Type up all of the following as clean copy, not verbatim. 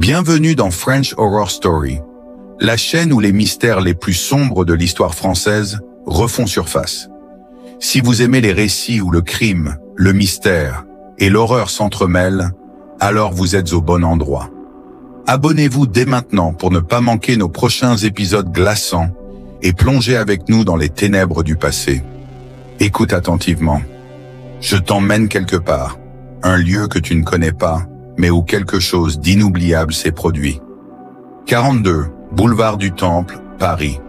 Bienvenue dans French Horror Story, la chaîne où les mystères les plus sombres de l'histoire française refont surface. Si vous aimez les récits où le crime, le mystère et l'horreur s'entremêlent, alors vous êtes au bon endroit. Abonnez-vous dès maintenant pour ne pas manquer nos prochains épisodes glaçants et plongez avec nous dans les ténèbres du passé. Écoute attentivement. Je t'emmène quelque part, un lieu que tu ne connais pas, mais où quelque chose d'inoubliable s'est produit. 42, boulevard du Temple, Paris.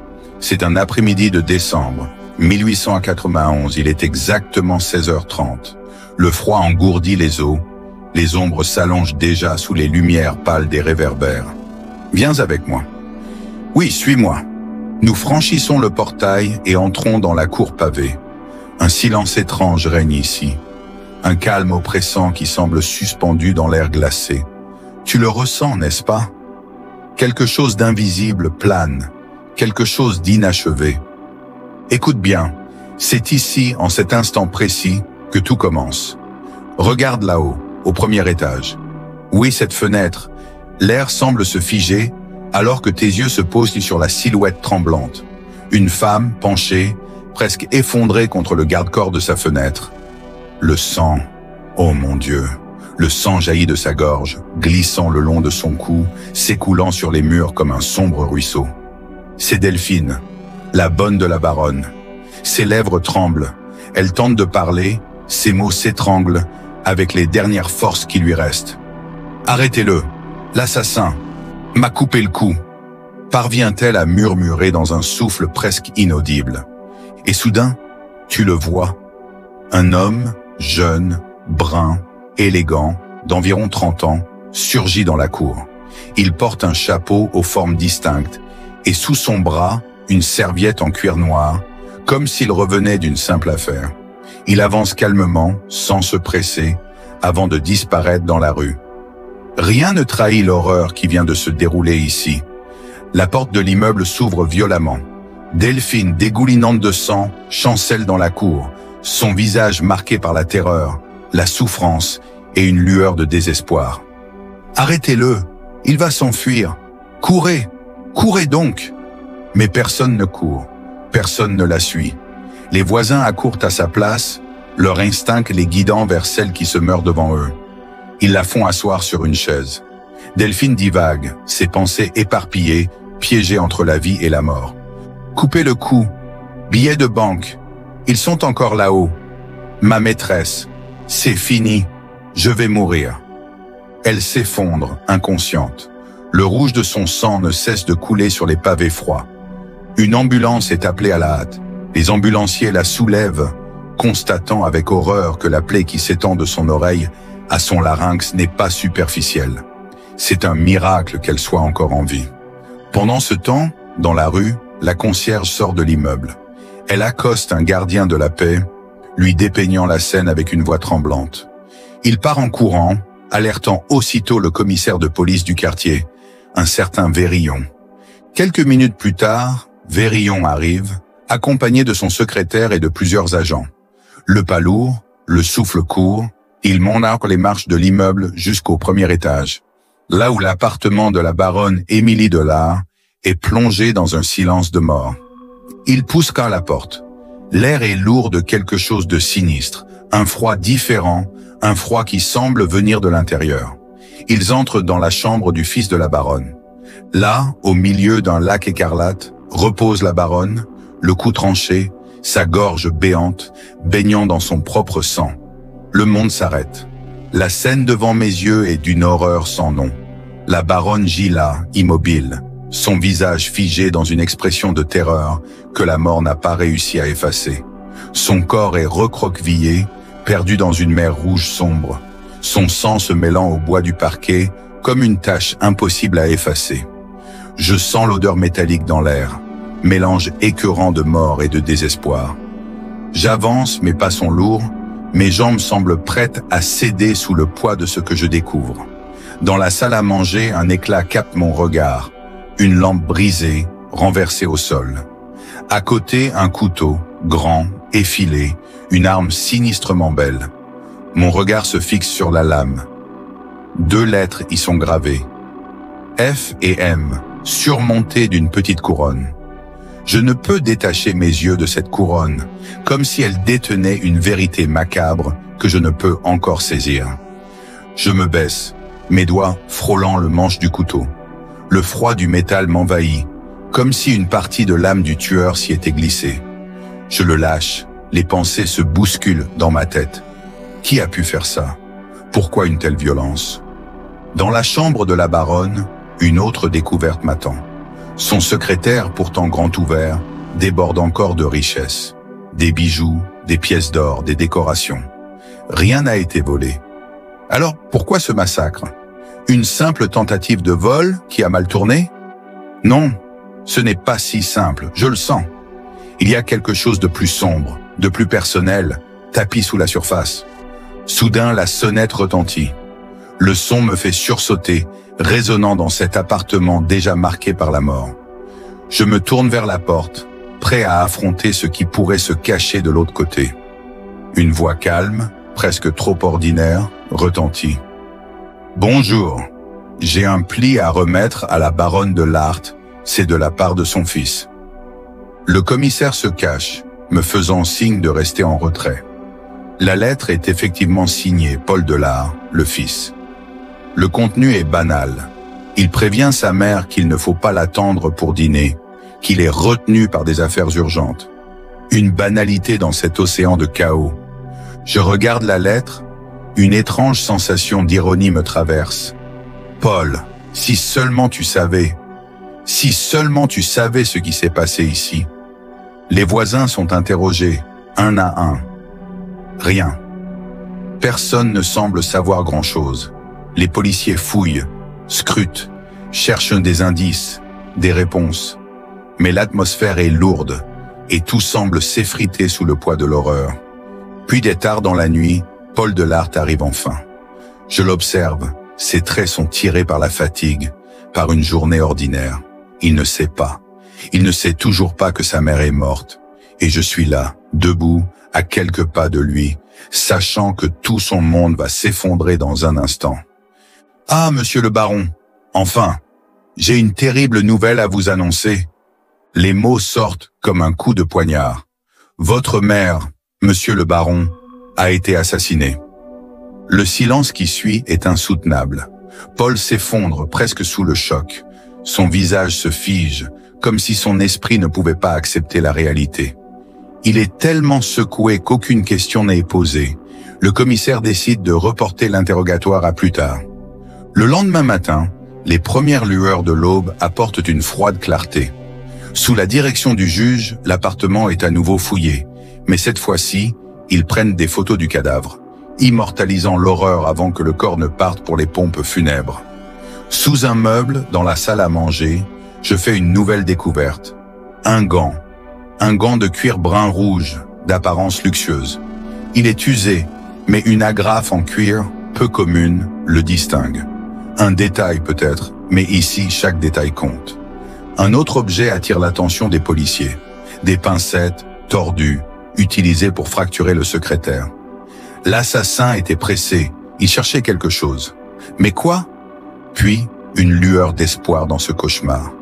C'est un après-midi de décembre, 1891, il est exactement 16h30. Le froid engourdit les eaux, les ombres s'allongent déjà sous les lumières pâles des réverbères. Viens avec moi. Oui, suis-moi. Nous franchissons le portail et entrons dans la cour pavée. Un silence étrange règne ici. Un calme oppressant qui semble suspendu dans l'air glacé. Tu le ressens, n'est-ce pas? Quelque chose d'invisible plane, quelque chose d'inachevé. Écoute bien, c'est ici, en cet instant précis, que tout commence. Regarde là-haut, au premier étage. Oui, cette fenêtre. L'air semble se figer, alors que tes yeux se posent sur la silhouette tremblante. Une femme penchée, presque effondrée contre le garde-corps de sa fenêtre. Le sang, oh mon Dieu, le sang jaillit de sa gorge, glissant le long de son cou, s'écoulant sur les murs comme un sombre ruisseau. C'est Delphine, la bonne de la baronne. Ses lèvres tremblent, elle tente de parler, ses mots s'étranglent avec les dernières forces qui lui restent. Arrêtez-le, l'assassin m'a coupé le cou, parvient-elle à murmurer dans un souffle presque inaudible. Et soudain, tu le vois, un homme, jeune, brun, élégant, d'environ 30 ans, surgit dans la cour. Il porte un chapeau aux formes distinctes et sous son bras, une serviette en cuir noir, comme s'il revenait d'une simple affaire. Il avance calmement, sans se presser, avant de disparaître dans la rue. Rien ne trahit l'horreur qui vient de se dérouler ici. La porte de l'immeuble s'ouvre violemment. Delphine, dégoulinante de sang, chancelle dans la cour, son visage marqué par la terreur, la souffrance et une lueur de désespoir. Arrêtez-le, il va s'enfuir. Courez, courez donc. Mais personne ne court, personne ne la suit. Les voisins accourent à sa place, leur instinct les guidant vers celle qui se meurt devant eux. Ils la font asseoir sur une chaise. Delphine divague, ses pensées éparpillées, piégées entre la vie et la mort. Coupez le cou, billets de banque, ils sont encore là-haut. Ma maîtresse, c'est fini, je vais mourir. Elle s'effondre, inconsciente. Le rouge de son sang ne cesse de couler sur les pavés froids. Une ambulance est appelée à la hâte. Les ambulanciers la soulèvent, constatant avec horreur que la plaie qui s'étend de son oreille à son larynx n'est pas superficielle. C'est un miracle qu'elle soit encore en vie. Pendant ce temps, dans la rue, la concierge sort de l'immeuble. Elle accoste un gardien de la paix, lui dépeignant la scène avec une voix tremblante. Il part en courant, alertant aussitôt le commissaire de police du quartier, un certain Vérillon. Quelques minutes plus tard, Vérillon arrive, accompagné de son secrétaire et de plusieurs agents. Le pas lourd, le souffle court, il monte les marches de l'immeuble jusqu'au premier étage, là où l'appartement de la baronne Émilie Delard est plongé dans un silence de mort. Il pousse qu'à la porte. L'air est lourd de quelque chose de sinistre, un froid différent, un froid qui semble venir de l'intérieur. Ils entrent dans la chambre du fils de la baronne. Là, au milieu d'un lac écarlate, repose la baronne, le cou tranché, sa gorge béante, baignant dans son propre sang. Le monde s'arrête. La scène devant mes yeux est d'une horreur sans nom. La baronne gît là, immobile, son visage figé dans une expression de terreur que la mort n'a pas réussi à effacer. Son corps est recroquevillé, perdu dans une mer rouge sombre, son sang se mêlant au bois du parquet comme une tache impossible à effacer. Je sens l'odeur métallique dans l'air, mélange écœurant de mort et de désespoir. J'avance, mes pas sont lourds, mes jambes semblent prêtes à céder sous le poids de ce que je découvre. Dans la salle à manger, un éclat capte mon regard. Une lampe brisée, renversée au sol. À côté, un couteau, grand, effilé, une arme sinistrement belle. Mon regard se fixe sur la lame. 2 lettres y sont gravées. F et M, surmontées d'une petite couronne. Je ne peux détacher mes yeux de cette couronne, comme si elle détenait une vérité macabre que je ne peux encore saisir. Je me baisse, mes doigts frôlant le manche du couteau. Le froid du métal m'envahit, comme si une partie de l'âme du tueur s'y était glissée. Je le lâche, les pensées se bousculent dans ma tête. Qui a pu faire ça? Pourquoi une telle violence? Dans la chambre de la baronne, une autre découverte m'attend. Son secrétaire, pourtant grand ouvert, déborde encore de richesses. Des bijoux, des pièces d'or, des décorations. Rien n'a été volé. Alors, pourquoi ce massacre? Une simple tentative de vol qui a mal tourné? Non, ce n'est pas si simple, je le sens. Il y a quelque chose de plus sombre, de plus personnel, tapis sous la surface. Soudain, la sonnette retentit. Le son me fait sursauter, résonnant dans cet appartement déjà marqué par la mort. Je me tourne vers la porte, prêt à affronter ce qui pourrait se cacher de l'autre côté. Une voix calme, presque trop ordinaire, retentit. « Bonjour, j'ai un pli à remettre à la baronne de Laart, c'est de la part de son fils. » Le commissaire se cache, me faisant signe de rester en retrait. La lettre est effectivement signée Paul de Laart, le fils. Le contenu est banal. Il prévient sa mère qu'il ne faut pas l'attendre pour dîner, qu'il est retenu par des affaires urgentes. Une banalité dans cet océan de chaos. Je regarde la lettre, une étrange sensation d'ironie me traverse. Paul, si seulement tu savais ce qui s'est passé ici. Les voisins sont interrogés, un à un. Rien. Personne ne semble savoir grand-chose. Les policiers fouillent, scrutent, cherchent des indices, des réponses. Mais l'atmosphère est lourde et tout semble s'effriter sous le poids de l'horreur. Puis dès tard dans la nuit, Paul de Laart arrive enfin. Je l'observe, ses traits sont tirés par la fatigue, par une journée ordinaire. Il ne sait pas. Il ne sait toujours pas que sa mère est morte. Et je suis là, debout, à quelques pas de lui, sachant que tout son monde va s'effondrer dans un instant. « Ah, monsieur le baron, enfin, j'ai une terrible nouvelle à vous annoncer. » Les mots sortent comme un coup de poignard. « Votre mère, monsieur le baron, a été assassinée. » Le silence qui suit est insoutenable. Paul s'effondre presque sous le choc. Son visage se fige, comme si son esprit ne pouvait pas accepter la réalité. Il est tellement secoué qu'aucune question n'est posée. Le commissaire décide de reporter l'interrogatoire à plus tard. Le lendemain matin, les premières lueurs de l'aube apportent une froide clarté. Sous la direction du juge, l'appartement est à nouveau fouillé. Mais cette fois-ci, ils prennent des photos du cadavre, immortalisant l'horreur avant que le corps ne parte pour les pompes funèbres. Sous un meuble, dans la salle à manger, je fais une nouvelle découverte. Un gant de cuir brun rouge, d'apparence luxueuse. Il est usé, mais une agrafe en cuir, peu commune, le distingue. Un détail peut-être, mais ici chaque détail compte. Un autre objet attire l'attention des policiers. Des pincettes, tordues, utilisées pour fracturer le secrétaire. L'assassin était pressé, il cherchait quelque chose. Mais quoi? Puis, une lueur d'espoir dans ce cauchemar.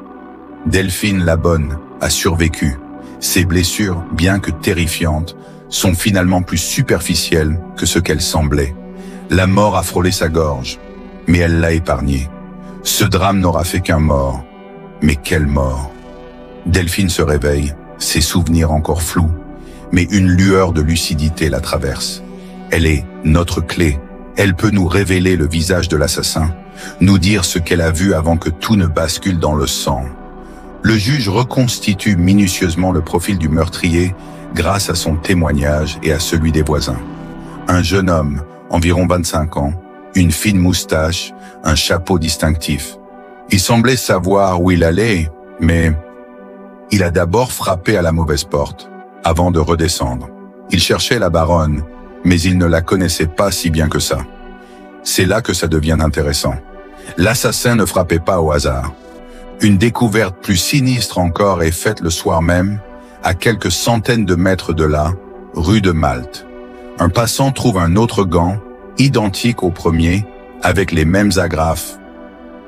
Delphine la bonne a survécu. Ses blessures, bien que terrifiantes, sont finalement plus superficielles que ce qu'elles semblaient. La mort a frôlé sa gorge, mais elle l'a épargné. Ce drame n'aura fait qu'un mort. Mais quelle mort! Delphine se réveille, ses souvenirs encore flous, mais une lueur de lucidité la traverse. Elle est notre clé. Elle peut nous révéler le visage de l'assassin, nous dire ce qu'elle a vu avant que tout ne bascule dans le sang. Le juge reconstitue minutieusement le profil du meurtrier grâce à son témoignage et à celui des voisins. Un jeune homme, environ 25 ans, une fine moustache, un chapeau distinctif. Il semblait savoir où il allait, mais il a d'abord frappé à la mauvaise porte, avant de redescendre. Il cherchait la baronne, mais il ne la connaissait pas si bien que ça. C'est là que ça devient intéressant. L'assassin ne frappait pas au hasard. Une découverte plus sinistre encore est faite le soir même, à quelques centaines de mètres de là, rue de Malte. Un passant trouve un autre gant, identique au premier, avec les mêmes agrafes.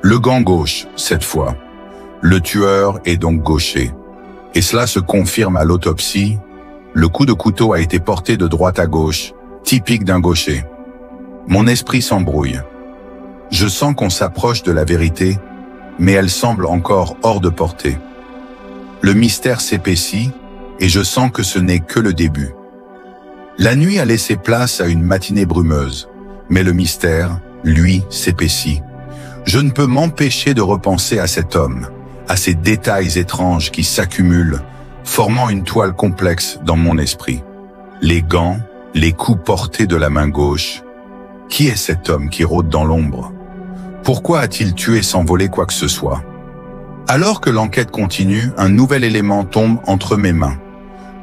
Le gant gauche, cette fois. Le tueur est donc gaucher. Et cela se confirme à l'autopsie. Le coup de couteau a été porté de droite à gauche, typique d'un gaucher. Mon esprit s'embrouille. Je sens qu'on s'approche de la vérité, mais elle semble encore hors de portée. Le mystère s'épaissit, et je sens que ce n'est que le début. La nuit a laissé place à une matinée brumeuse, mais le mystère, lui, s'épaissit. Je ne peux m'empêcher de repenser à cet homme, à ces détails étranges qui s'accumulent, formant une toile complexe dans mon esprit. Les gants, les coups portés de la main gauche. Qui est cet homme qui rôde dans l'ombre? Pourquoi a-t-il tué sans voler quoi que ce soit? Alors que l'enquête continue, un nouvel élément tombe entre mes mains.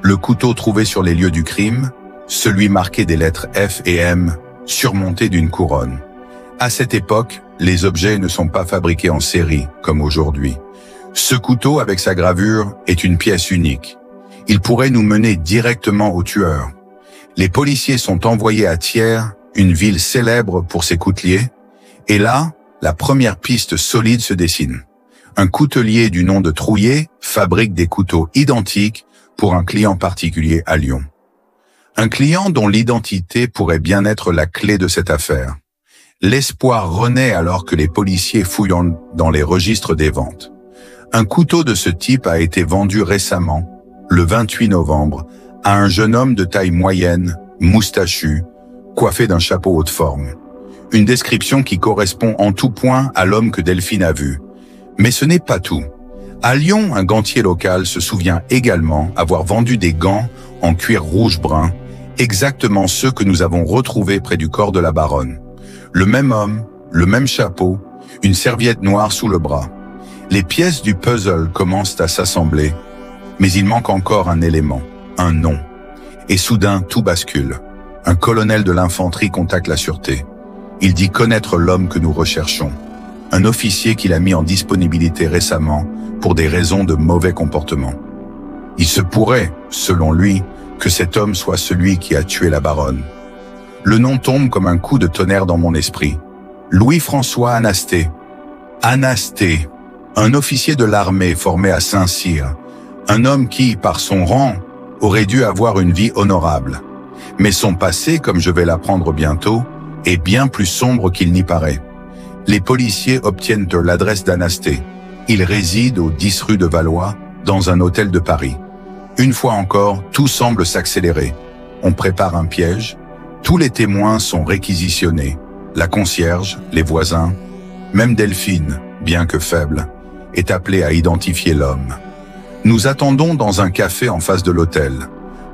Le couteau trouvé sur les lieux du crime, celui marqué des lettres F et M, surmonté d'une couronne. À cette époque, les objets ne sont pas fabriqués en série, comme aujourd'hui. Ce couteau, avec sa gravure, est une pièce unique. Il pourrait nous mener directement au tueur. Les policiers sont envoyés à Thiers, une ville célèbre pour ses couteliers, et là, la première piste solide se dessine. Un coutelier du nom de Trouillet fabrique des couteaux identiques pour un client particulier à Lyon. Un client dont l'identité pourrait bien être la clé de cette affaire. L'espoir renaît alors que les policiers fouillent dans les registres des ventes. Un couteau de ce type a été vendu récemment, le 28 novembre, à un jeune homme de taille moyenne, moustachu, coiffé d'un chapeau haute forme. Une description qui correspond en tout point à l'homme que Delphine a vu. Mais ce n'est pas tout. À Lyon, un gantier local se souvient également avoir vendu des gants en cuir rouge-brun, exactement ceux que nous avons retrouvés près du corps de la baronne. Le même homme, le même chapeau, une serviette noire sous le bras. Les pièces du puzzle commencent à s'assembler, mais il manque encore un élément, un nom. Et soudain, tout bascule. Un colonel de l'infanterie contacte la sûreté. Il dit connaître l'homme que nous recherchons. Un officier qu'il a mis en disponibilité récemment pour des raisons de mauvais comportement. Il se pourrait, selon lui, que cet homme soit celui qui a tué la baronne. Le nom tombe comme un coup de tonnerre dans mon esprit. Louis-François Anasté. Anasté, un officier de l'armée formé à Saint-Cyr. Un homme qui, par son rang, aurait dû avoir une vie honorable. Mais son passé, comme je vais l'apprendre bientôt, est bien plus sombre qu'il n'y paraît. Les policiers obtiennent l'adresse d'Anasté. Il réside au 10 rue de Valois, dans un hôtel de Paris. Une fois encore, tout semble s'accélérer. On prépare un piège. Tous les témoins sont réquisitionnés. La concierge, les voisins, même Delphine, bien que faible, est appelée à identifier l'homme. Nous attendons dans un café en face de l'hôtel,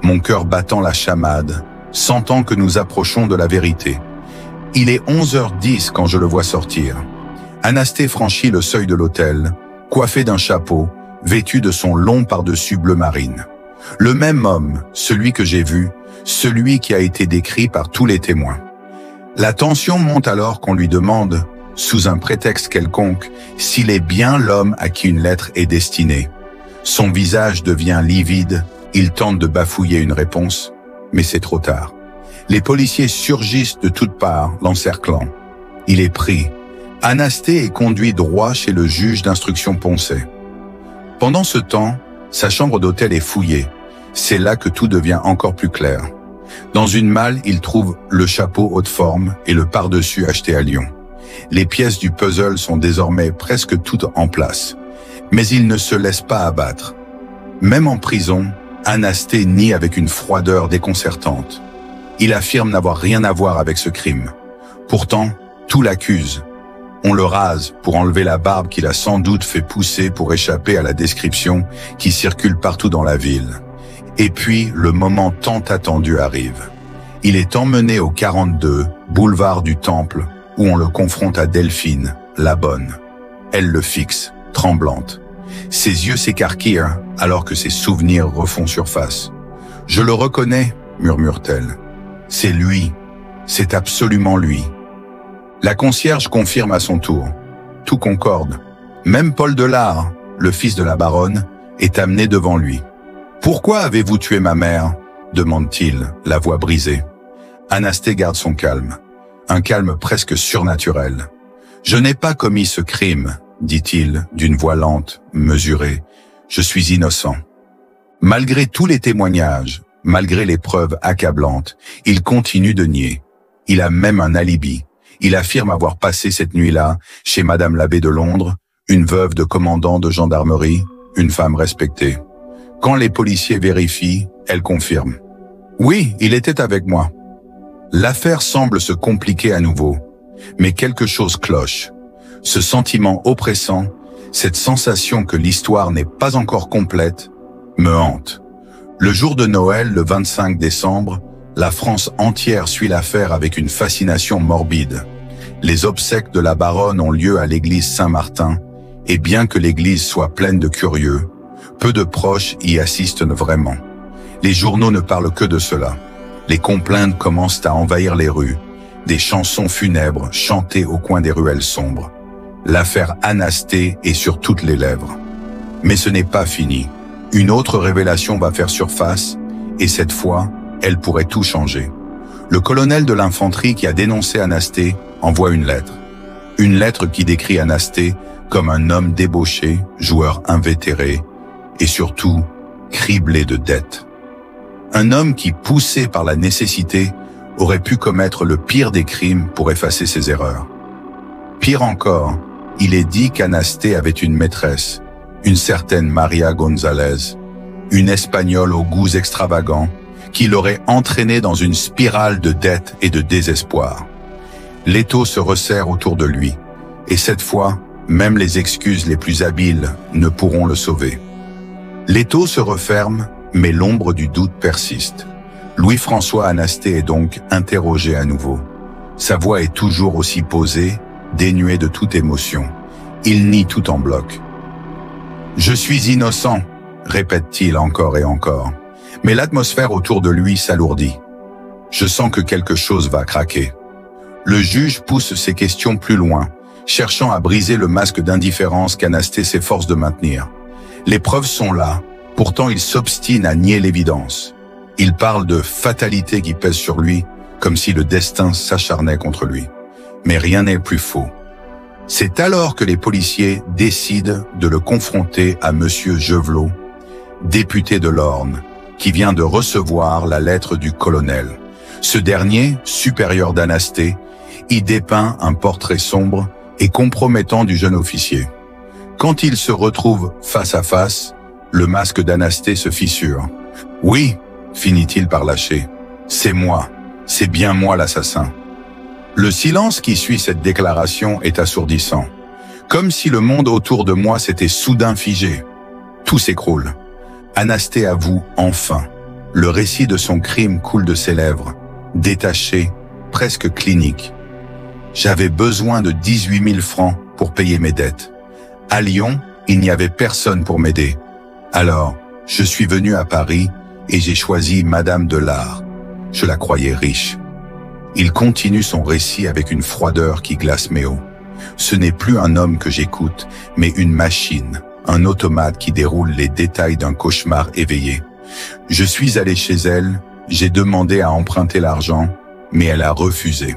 mon cœur battant la chamade, sentant que nous approchons de la vérité. Il est 11h10 quand je le vois sortir. Anasté franchit le seuil de l'hôtel, coiffé d'un chapeau, vêtu de son long pardessus bleu marine. Le même homme, celui que j'ai vu, celui qui a été décrit par tous les témoins. La tension monte alors qu'on lui demande, sous un prétexte quelconque, s'il est bien l'homme à qui une lettre est destinée. Son visage devient livide, il tente de bafouiller une réponse, mais c'est trop tard. Les policiers surgissent de toutes parts, l'encerclant. Il est pris. Anasté est conduit droit chez le juge d'instruction Poncet. Pendant ce temps, sa chambre d'hôtel est fouillée. C'est là que tout devient encore plus clair. Dans une malle, il trouve le chapeau haute forme et le pardessus acheté à Lyon. Les pièces du puzzle sont désormais presque toutes en place. Mais il ne se laisse pas abattre. Même en prison, Anasté nie avec une froideur déconcertante. Il affirme n'avoir rien à voir avec ce crime. Pourtant, tout l'accuse. On le rase pour enlever la barbe qu'il a sans doute fait pousser pour échapper à la description qui circule partout dans la ville. Et puis, le moment tant attendu arrive. Il est emmené au 42, boulevard du Temple, où on le confronte à Delphine, la bonne. Elle le fixe, tremblante. Ses yeux s'écarquillent alors que ses souvenirs refont surface. « Je le reconnais », murmure-t-elle. « C'est lui. C'est absolument lui. » La concierge confirme à son tour. Tout concorde. Même Paul Delard, le fils de la baronne, est amené devant lui. « Pourquoi avez-vous tué ma mère ?» demande-t-il, la voix brisée. Anasté garde son calme. Un calme presque surnaturel. « Je n'ai pas commis ce crime, dit-il d'une voix lente, mesurée. Je suis innocent. Malgré tous les témoignages, malgré les preuves accablantes, il continue de nier. Il a même un alibi. Il affirme avoir passé cette nuit-là chez Madame l'abbé de Londres, une veuve de commandant de gendarmerie, une femme respectée. Quand les policiers vérifient, elle confirme. Oui, il était avec moi. L'affaire semble se compliquer à nouveau, mais quelque chose cloche. Ce sentiment oppressant, cette sensation que l'histoire n'est pas encore complète, me hante. Le jour de Noël, le 25 décembre, la France entière suit l'affaire avec une fascination morbide. Les obsèques de la baronne ont lieu à l'église Saint-Martin, et bien que l'église soit pleine de curieux, peu de proches y assistent vraiment. Les journaux ne parlent que de cela. Les complaintes commencent à envahir les rues, des chansons funèbres chantées au coin des ruelles sombres. L'affaire Anasté est sur toutes les lèvres. Mais ce n'est pas fini. Une autre révélation va faire surface, et cette fois, elle pourrait tout changer. Le colonel de l'infanterie qui a dénoncé Anasté envoie une lettre. Une lettre qui décrit Anasté comme un homme débauché, joueur invétéré, et surtout, criblé de dettes. Un homme qui, poussé par la nécessité, aurait pu commettre le pire des crimes pour effacer ses erreurs. Pire encore, il est dit qu'Anasté avait une maîtresse, une certaine Maria González, une Espagnole aux goûts extravagants, qui l'aurait entraîné dans une spirale de dettes et de désespoir. L'étau se resserre autour de lui, et cette fois, même les excuses les plus habiles ne pourront le sauver. L'étau se referme, mais l'ombre du doute persiste. Louis-François Anasté est donc interrogé à nouveau. Sa voix est toujours aussi posée, dénuée de toute émotion. Il nie tout en bloc. « Je suis innocent », répète-t-il encore et encore. Mais l'atmosphère autour de lui s'alourdit. Je sens que quelque chose va craquer. Le juge pousse ses questions plus loin, cherchant à briser le masque d'indifférence qu'Anasté s'efforce de maintenir. Les preuves sont là, pourtant il s'obstine à nier l'évidence. Il parle de fatalité qui pèse sur lui, comme si le destin s'acharnait contre lui. Mais rien n'est plus faux. C'est alors que les policiers décident de le confronter à Monsieur Geuvelot, député de l'Orne, qui vient de recevoir la lettre du colonel. Ce dernier, supérieur d'Anasté, y dépeint un portrait sombre et compromettant du jeune officier. Quand il se retrouve face à face, le masque d'Anasté se fissure. « Oui », finit-il par lâcher, « c'est moi, c'est bien moi l'assassin. » Le silence qui suit cette déclaration est assourdissant, comme si le monde autour de moi s'était soudain figé. Tout s'écroule. Anasté avoue enfin. Le récit de son crime coule de ses lèvres, détaché, presque clinique. J'avais besoin de 18 000 francs pour payer mes dettes. À Lyon, il n'y avait personne pour m'aider. Alors, je suis venu à Paris et j'ai choisi Madame de Lard. Je la croyais riche. Il continue son récit avec une froideur qui glace mes os. Ce n'est plus un homme que j'écoute, mais une machine, un automate qui déroule les détails d'un cauchemar éveillé. Je suis allé chez elle, j'ai demandé à emprunter l'argent, mais elle a refusé.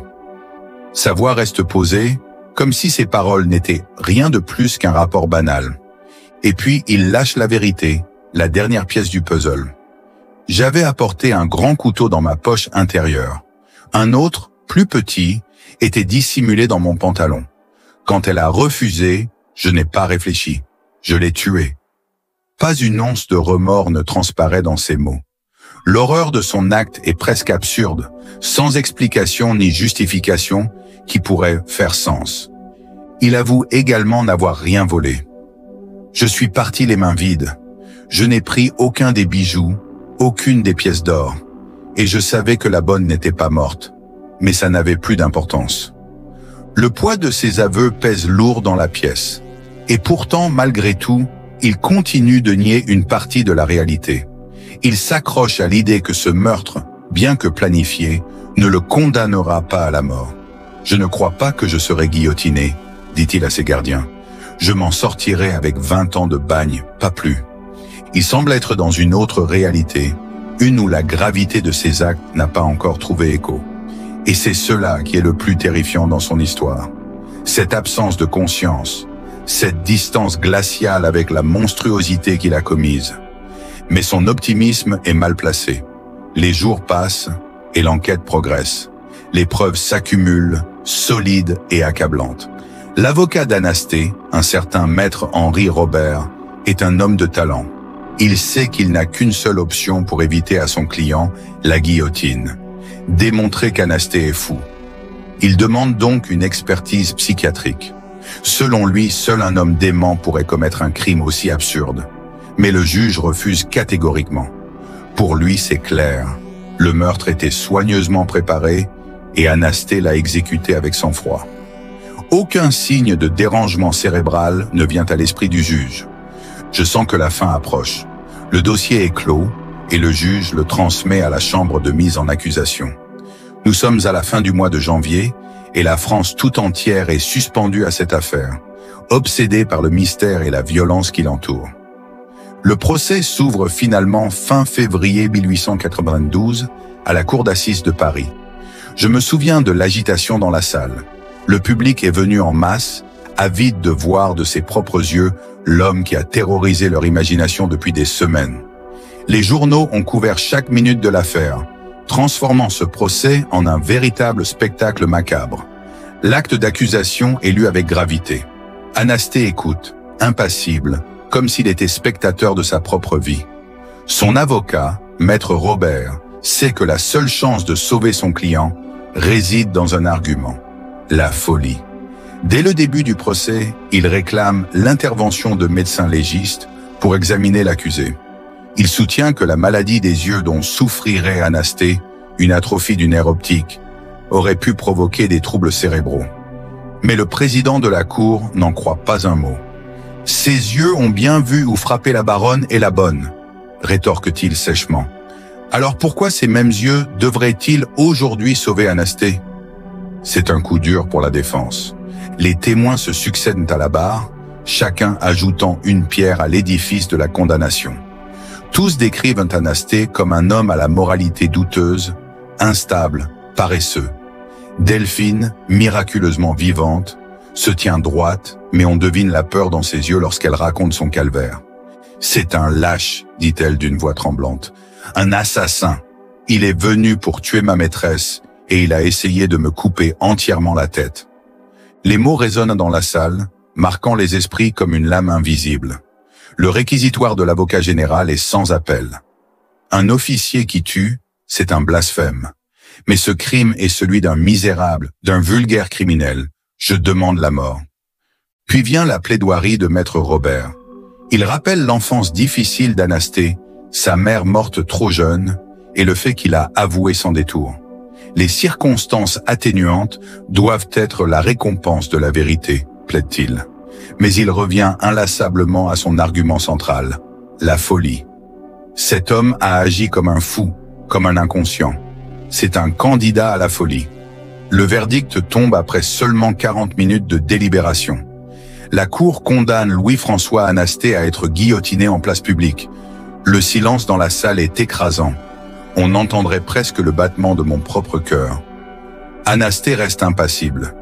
Sa voix reste posée, comme si ses paroles n'étaient rien de plus qu'un rapport banal. Et puis il lâche la vérité, la dernière pièce du puzzle. J'avais apporté un grand couteau dans ma poche intérieure. Un autre, plus petit, était dissimulé dans mon pantalon. Quand elle a refusé, je n'ai pas réfléchi. Je l'ai tué. Pas une once de remords ne transparaît dans ses mots. L'horreur de son acte est presque absurde, sans explication ni justification qui pourrait faire sens. Il avoue également n'avoir rien volé. Je suis parti les mains vides. Je n'ai pris aucun des bijoux, aucune des pièces d'or. Et je savais que la bonne n'était pas morte. Mais ça n'avait plus d'importance. Le poids de ses aveux pèse lourd dans la pièce. Et pourtant, malgré tout, il continue de nier une partie de la réalité. Il s'accroche à l'idée que ce meurtre, bien que planifié, ne le condamnera pas à la mort. « Je ne crois pas que je serai guillotiné », dit-il à ses gardiens. « Je m'en sortirai avec 20 ans de bagne, pas plus. » Il semble être dans une autre réalité, une où la gravité de ses actes n'a pas encore trouvé écho. Et c'est cela qui est le plus terrifiant dans son histoire. Cette absence de conscience, cette distance glaciale avec la monstruosité qu'il a commise. Mais son optimisme est mal placé. Les jours passent et l'enquête progresse. Les preuves s'accumulent, solides et accablantes. L'avocat d'Anasté, un certain maître Henri Robert, est un homme de talent. Il sait qu'il n'a qu'une seule option pour éviter à son client la guillotine. Démontrer qu'Anasté est fou. Il demande donc une expertise psychiatrique. Selon lui, seul un homme dément pourrait commettre un crime aussi absurde. Mais le juge refuse catégoriquement. Pour lui, c'est clair. Le meurtre était soigneusement préparé et Anasté l'a exécuté avec sang-froid. Aucun signe de dérangement cérébral ne vient à l'esprit du juge. Je sens que la fin approche. Le dossier est clos et le juge le transmet à la chambre de mise en accusation. Nous sommes à la fin du mois de janvier et la France tout entière est suspendue à cette affaire, obsédée par le mystère et la violence qui l'entoure. Le procès s'ouvre finalement fin février 1892 à la cour d'assises de Paris. Je me souviens de l'agitation dans la salle. Le public est venu en masse, avide de voir de ses propres yeux l'homme qui a terrorisé leur imagination depuis des semaines. Les journaux ont couvert chaque minute de l'affaire, transformant ce procès en un véritable spectacle macabre. L'acte d'accusation est lu avec gravité. Anasté écoute, impassible, comme s'il était spectateur de sa propre vie. Son avocat, maître Robert, sait que la seule chance de sauver son client réside dans un argument, la folie. Dès le début du procès, il réclame l'intervention de médecins légistes pour examiner l'accusé. Il soutient que la maladie des yeux dont souffrirait Anasté, une atrophie du nerf optique, aurait pu provoquer des troubles cérébraux. Mais le président de la cour n'en croit pas un mot. « Ses yeux ont bien vu où frapper la baronne et la bonne », rétorque-t-il sèchement. Alors pourquoi ces mêmes yeux devraient-ils aujourd'hui sauver Anasté? C'est un coup dur pour la défense. Les témoins se succèdent à la barre, chacun ajoutant une pierre à l'édifice de la condamnation. Tous décrivent Anasté comme un homme à la moralité douteuse, instable, paresseux. Delphine, miraculeusement vivante, se tient droite, mais on devine la peur dans ses yeux lorsqu'elle raconte son calvaire. « C'est un lâche », dit-elle d'une voix tremblante. « Un assassin. Il est venu pour tuer ma maîtresse et il a essayé de me couper entièrement la tête. » Les mots résonnent dans la salle, marquant les esprits comme une lame invisible. Le réquisitoire de l'avocat général est sans appel. Un officier qui tue, c'est un blasphème. Mais ce crime est celui d'un misérable, d'un vulgaire criminel. Je demande la mort. Puis vient la plaidoirie de maître Robert. Il rappelle l'enfance difficile d'Anasté, sa mère morte trop jeune, et le fait qu'il a avoué sans détour. Les circonstances atténuantes doivent être la récompense de la vérité, plaide-t-il. Mais il revient inlassablement à son argument central, la folie. Cet homme a agi comme un fou, comme un inconscient. C'est un candidat à la folie. Le verdict tombe après seulement 40 minutes de délibération. La cour condamne Louis-François Anasté à être guillotiné en place publique. Le silence dans la salle est écrasant. On entendrait presque le battement de mon propre cœur. Anasté reste impassible.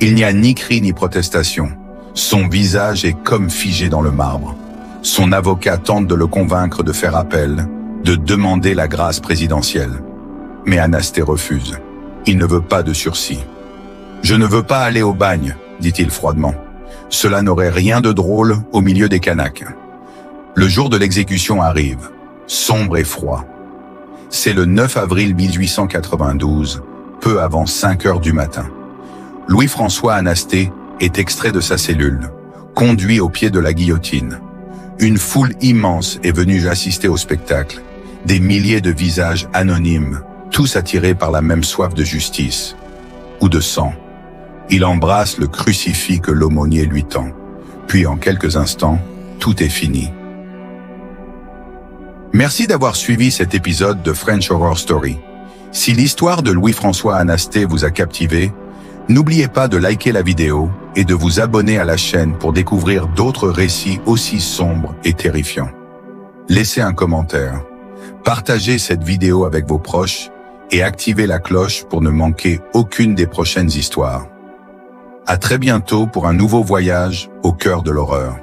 Il n'y a ni cri ni protestation. Son visage est comme figé dans le marbre. Son avocat tente de le convaincre de faire appel, de demander la grâce présidentielle. Mais Anasté refuse. Il ne veut pas de sursis. « Je ne veux pas aller au bagne », dit-il froidement. Cela n'aurait rien de drôle au milieu des canaques. Le jour de l'exécution arrive, sombre et froid. C'est le 9 avril 1892, peu avant 5 heures du matin. Louis-François Anasté est extrait de sa cellule, conduit au pied de la guillotine. Une foule immense est venue assister au spectacle, des milliers de visages anonymes, tous attirés par la même soif de justice, ou de sang. Il embrasse le crucifix que l'aumônier lui tend, puis en quelques instants, tout est fini. Merci d'avoir suivi cet épisode de French Horror Story. Si l'histoire de Louis-François Anasté vous a captivé, n'oubliez pas de liker la vidéo et de vous abonner à la chaîne pour découvrir d'autres récits aussi sombres et terrifiants. Laissez un commentaire, partagez cette vidéo avec vos proches et activez la cloche pour ne manquer aucune des prochaines histoires. À très bientôt pour un nouveau voyage au cœur de l'horreur.